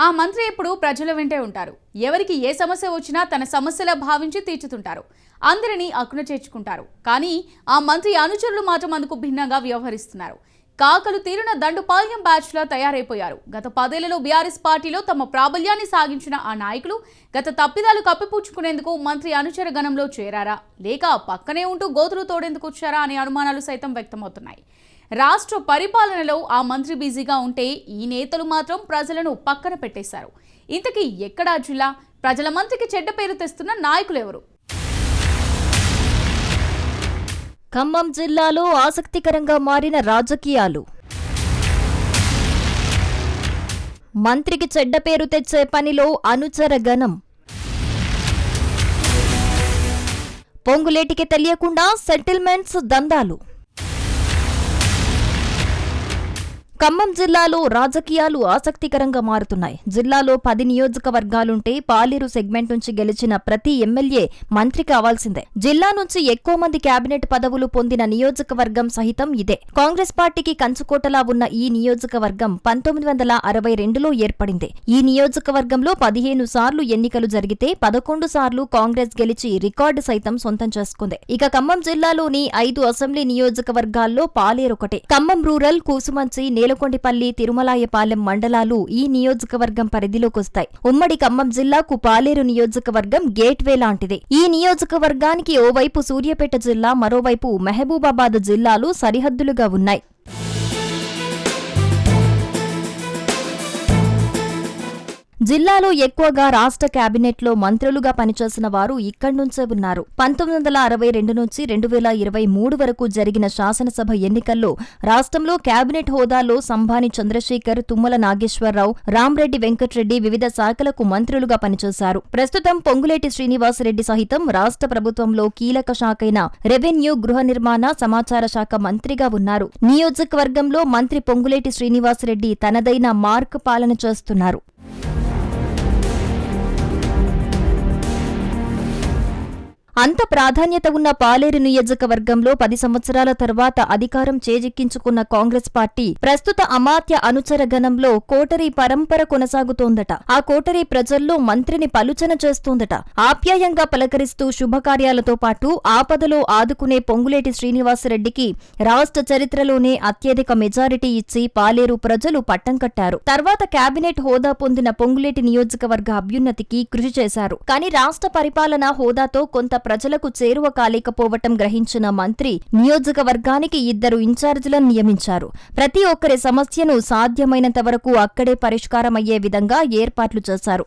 ఆ మంత్రి ఎప్పుడు ప్రజల వెంటే ఉంటారు. ఎవరికి ఏ సమస్య వచ్చినా తన సమస్యలా భావించి తీర్చుతుంటారు. అందరినీ అక్కున చేర్చుకుంటారు. కానీ ఆ మంత్రి అనుచరులు మాత్రం అందుకు భిన్నంగా వ్యవహరిస్తున్నారు. కాకలు తీరిన దండుపాల్యం బ్యాచ్లా తయారైపోయారు. గత 10 ఏళ్లలో బీఆర్ఎస్ పార్టీలో తమ ప్రాబల్యాన్ని సాగించిన ఆ నాయకులు గత తప్పిదాలు కప్పిపుచ్చుకునేందుకు మంత్రి అనుచర గణంలో చేరారా, లేక పక్కనే ఉంటూ గోతులు తోడేందుకు వచ్చారా అనే అనుమానాలు సైతం వ్యక్తమవుతున్నాయి. రాష్ట్ర పరిపాలనలో ఆ మంత్రి బిజీగా ఉంటే ఈ నేతలు మాత్రం ప్రజలను పక్కన పెట్టేశారు. ఇంతకీ ఎక్కడా జిల్లా ప్రజల మంత్రికి చెడ్డ పేరు తెస్తున్న నాయకులు ఎవరు? ఖమ్మం జిల్లాలో ఆసక్తికరంగా మారిన రాజకీయాలు. మంత్రికి చెడ్డ పేరు తెచ్చే పనిలో అనుచర గణం. పొంగులేటికి తెలియకుండా సెటిల్మెంట్స్ దందాలు. ఖమ్మం జిల్లాలో రాజకీయాలు ఆసక్తికరంగా మారుతున్నాయి. జిల్లాలో 10 నియోజకవర్గాలుంటే పాలేరు సెగ్మెంట్ నుంచి గెలిచిన ప్రతి ఎమ్మెల్యే మంత్రి కావాల్సిందే. జిల్లా నుంచి ఎక్కువ మంది కేబినెట్ పదవులు పొందిన నియోజకవర్గం సహితం ఇదే. కాంగ్రెస్ పార్టీకి కంచుకోటలా ఉన్న ఈ నియోజకవర్గం 1962లో ఏర్పడింది. ఈ నియోజకవర్గంలో 15 సార్లు ఎన్నికలు జరిగితే 11 సార్లు కాంగ్రెస్ గెలిచి రికార్డు సైతం సొంతం చేసుకుంది. ఇక ఖమ్మం జిల్లాలోని 5 అసెంబ్లీ నియోజకవర్గాల్లో పాలేరొకటే. ఖమ్మం రూరల్, కూసుమంచి, నేలకొండిపల్లి, తిరుమలాయపాలెం మండలాలు ఈ నియోజకవర్గం పరిధిలోకొస్తాయి. ఉమ్మడి ఖమ్మం జిల్లాకు పాలేరు నియోజకవర్గం గేట్వే లాంటిది. ఈ నియోజకవర్గానికి ఓవైపు సూర్యాపేట జిల్లా, మరోవైపు మహబూబాబాద్ జిల్లాలు సరిహద్దులుగా ఉన్నాయి. జిల్లాలో ఎక్కువగా రాష్ట్ర కేబినెట్లో మంత్రులుగా పనిచేసిన వారు ఇక్కడి నుంచే ఉన్నారు. 1962 నుంచి 2023 వరకు జరిగిన శాసనసభ ఎన్నికల్లో రాష్ట్రంలో కేబినెట్ హోదాలో సంభాని చంద్రశేఖర్, తుమ్మల నాగేశ్వరరావు, రామ్రెడ్డి వెంకట్రెడ్డి వివిధ శాఖలకు మంత్రులుగా పనిచేశారు. ప్రస్తుతం పొంగులేటి శ్రీనివాసరెడ్డి సహితం రాష్ట్ర ప్రభుత్వంలో కీలక శాఖైన రెవెన్యూ, గృహ నిర్మాణ, సమాచార శాఖ మంత్రిగా ఉన్నారు. నియోజకవర్గంలో మంత్రి పొంగులేటి శ్రీనివాసరెడ్డి తనదైన మార్క్ పాలన చేస్తున్నారు. అంత ప్రాధాన్యత ఉన్న పాలేరు నియోజకవర్గంలో 10 సంవత్సరాల తర్వాత అధికారం చేజిక్కించుకున్న కాంగ్రెస్ పార్టీ ప్రస్తుత అమాత్య అనుచర గణంలో కోటరీ పరంపర కొనసాగుతోందట. ఆ కోటరీ ప్రజల్లో మంత్రిని పలుచన చేస్తోందట. ఆప్యాయంగా పలకరిస్తూ శుభకార్యాలతో పాటు ఆపదలో ఆదుకునే పొంగులేటి శ్రీనివాసరెడ్డికి రాష్ట్ర చరిత్రలోనే అత్యధిక మెజారిటీ ఇచ్చి పాలేరు ప్రజలు పట్టం కట్టారు. తర్వాత కేబినెట్ హోదా పొందిన పొంగులేటి నియోజకవర్గ అభ్యున్నతికి కృషి చేశారు. కానీ రాష్ట్ర పరిపాలనా హోదాతో కొంత ప్రజలకు చేరువ కాలేకపోవటం గ్రహించిన మంత్రి నియోజకవర్గానికి 2 ఇన్ఛార్జీలను నియమించారు. ప్రతి ఒక్కరి సమస్యను సాధ్యమైనంత వరకు అక్కడే పరిష్కారమయ్యే విధంగా ఏర్పాట్లు చేశారు.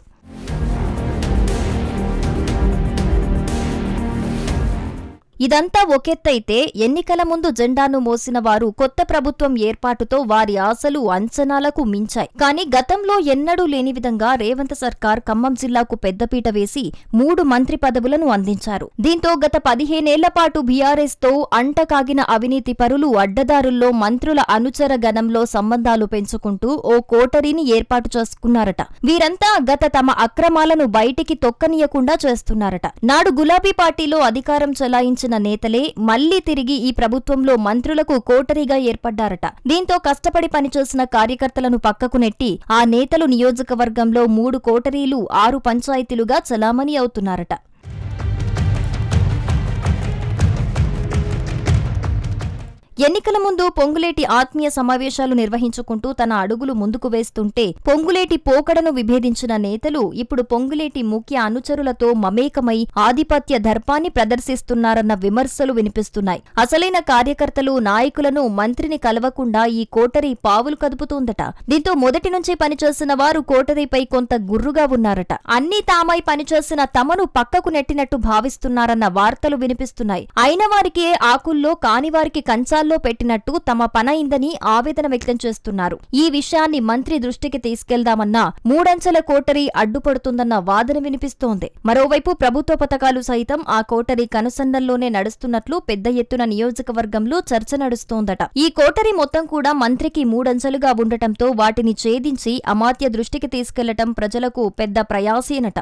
ఇదంతా ఒకెత్తైతే ఎన్నికల ముందు జెండాను మోసిన వారు కొత్త ప్రభుత్వం ఏర్పాటుతో వారి ఆశలు అంచనాలకు మించాయి. కానీ గతంలో ఎన్నడూ లేని విధంగా రేవంత్ సర్కార్ ఖమ్మం జిల్లాకు పెద్దపీట వేసి 3 మంత్రి పదవులను అందించారు. దీంతో గత 15 ఏళ్ల పాటు బీఆర్ఎస్ తో అంటకాగిన అవినీతి పరులు అడ్డదారుల్లో మంత్రుల అనుచర గణంలో సంబంధాలు పెంచుకుంటూ ఓ కోటరీని ఏర్పాటు చేసుకున్నారట. వీరంతా గత తమ అక్రమాలను బయటికి తొక్కనీయకుండా చేస్తున్నారట. నాడు గులాబీ పార్టీలో అధికారం చెలాయించిన నేతలే మళ్లీ తిరిగి ఈ ప్రభుత్వంలో మంత్రులకు కోటరీగా ఏర్పడ్డారట. దీంతో కష్టపడి పనిచేసిన కార్యకర్తలను పక్కకు నెట్టి ఆ నేతలు నియోజకవర్గంలో 3 కోటరీలు, 6 పంచాయతీలుగా చలామణి అవుతున్నారట. ఎన్నికల ముందు పొంగులేటి ఆత్మీయ సమావేశాలు నిర్వహించుకుంటూ తన అడుగులు ముందుకు వేస్తుంటే పొంగులేటి పోకడను విభేదించిన నేతలు ఇప్పుడు పొంగులేటి ముఖ్య అనుచరులతో మమేకమై ఆధిపత్య దర్పాన్ని ప్రదర్శిస్తున్నారన్న విమర్శలు వినిపిస్తున్నాయి. అసలైన కార్యకర్తలు, నాయకులను మంత్రిని కలవకుండా ఈ కోటరీ పావులు కదుపుతోందట. దీంతో మొదటి నుంచి పనిచేసిన వారు కోటరీపై కొంత గుర్రుగా ఉన్నారట. అన్నీ తామై పనిచేసిన తమను పక్కకు నెట్టినట్టు భావిస్తున్నారన్న వార్తలు వినిపిస్తున్నాయి. అయిన వారికి ఆకుల్లో, కానివారికి కంచాల్లో పెట్టినట్టు తమ పనైందని ఆవేదన వ్యక్తం చేస్తున్నారు. ఈ విషయాన్ని మంత్రి దృష్టికి తీసుకెళ్దామన్నా 3 అంచెల కోటరీ అడ్డుపడుతుందన్న వాదన వినిపిస్తోంది. మరోవైపు ప్రభుత్వ పథకాలు సైతం ఆ కోటరీ కనుసన్నల్లోనే నడుస్తున్నట్లు పెద్ద ఎత్తున నియోజకవర్గంలో చర్చ నడుస్తోందట. ఈ కోటరీ మొత్తం కూడా మంత్రికి 3 అంచెలుగా ఉండటంతో వాటిని ఛేదించి అమాత్య దృష్టికి తీసుకెళ్లటం ప్రజలకు పెద్ద ప్రయాసేనట.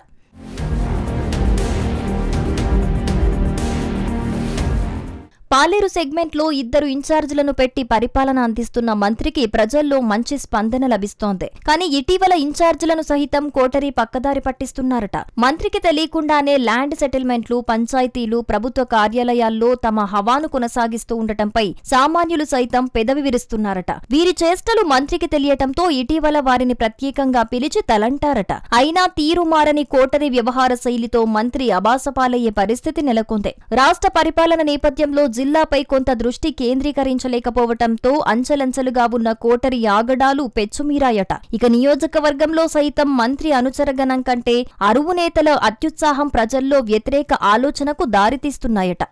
పాలేరు సెగ్మెంట్లో 2 ఇన్ఛార్జీలను పెట్టి పరిపాలన అందిస్తున్న మంత్రికి ప్రజల్లో మంచి స్పందన లభిస్తోంది. కానీ ఇటీవల ఇన్ఛార్జీలను సహితం కోటరీ పక్కదారి పట్టిస్తున్నారట. మంత్రికి తెలియకుండానే ల్యాండ్ సెటిల్మెంట్లు, పంచాయతీలు, ప్రభుత్వ కార్యాలయాల్లో తమ హవాను కొనసాగిస్తూ ఉండటంపై సామాన్యులు సైతం పెదవి విరుస్తున్నారట. వీరి చేష్టలు మంత్రికి తెలియటంతో ఇటీవల వారిని ప్రత్యేకంగా పిలిచి తలంటారట. అయినా తీరుమారని కోటరీ వ్యవహార శైలితో మంత్రి అబాసపాలయ్యే పరిస్థితి నెలకొంది. రాష్ట్ర పరిపాలన నేపథ్యంలో జిల్లాపై కొంత దృష్టి కేంద్రీకరించలేకపోవటంతో అంచెలంచెలుగా ఉన్న కోటరీ ఆగడాలు పెచ్చుమీరాయట. ఇక నియోజకవర్గంలో సైతం మంత్రి అనుచరగణం కంటే అరువు నేతల అత్యుత్సాహం ప్రజల్లో వ్యతిరేక ఆలోచనకు దారితీస్తున్నాయట.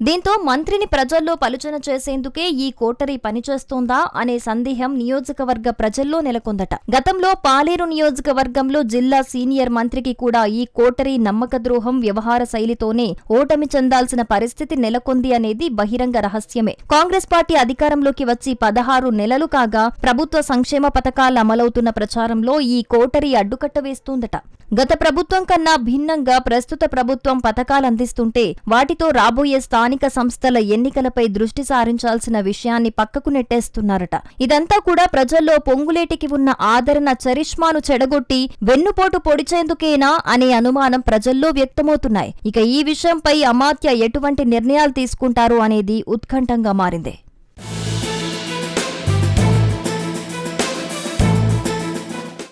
దీంతో మంత్రిని ప్రజల్లో పలుచన చేసేందుకే ఈ కోటరీ పనిచేస్తోందా అనే సందేహం నియోజకవర్గ ప్రజల్లో నెలకొందట. గతంలో పాలేరు నియోజకవర్గంలో జిల్లా సీనియర్ మంత్రికి కూడా ఈ కోటరీ నమ్మకద్రోహం వ్యవహార శైలితోనే ఓటమి చెందాల్సిన పరిస్థితి నెలకొంది అనేది బహిరంగ రహస్యమే. కాంగ్రెస్ పార్టీ అధికారంలోకి వచ్చి 16 నెలలు కాగా ప్రభుత్వ సంక్షేమ పథకాలు అమలవుతున్న ప్రచారంలో ఈ కోటరీ అడ్డుకట్ట వేస్తోందట. గత ప్రభుత్వం కన్నా భిన్నంగా ప్రస్తుత ప్రభుత్వం పథకాలందిస్తుంటే వాటితో రాబోయే స్థానిక సంస్థల ఎన్నికలపై దృష్టి సారించాల్సిన విషయాన్ని పక్కకు నెట్టేస్తున్నారట. ఇదంతా కూడా ప్రజల్లో పొంగులేటికి ఉన్న ఆదరణ చరిష్మాను చెడగొట్టి వెన్నుపోటు పొడిచేందుకేనా అనే అనుమానం ప్రజల్లో వ్యక్తమవుతున్నాయి. ఇక ఈ విషయంపై అమాత్య ఎటువంటి నిర్ణయాలు తీసుకుంటారు అనేది ఉత్కంఠంగా మారింది.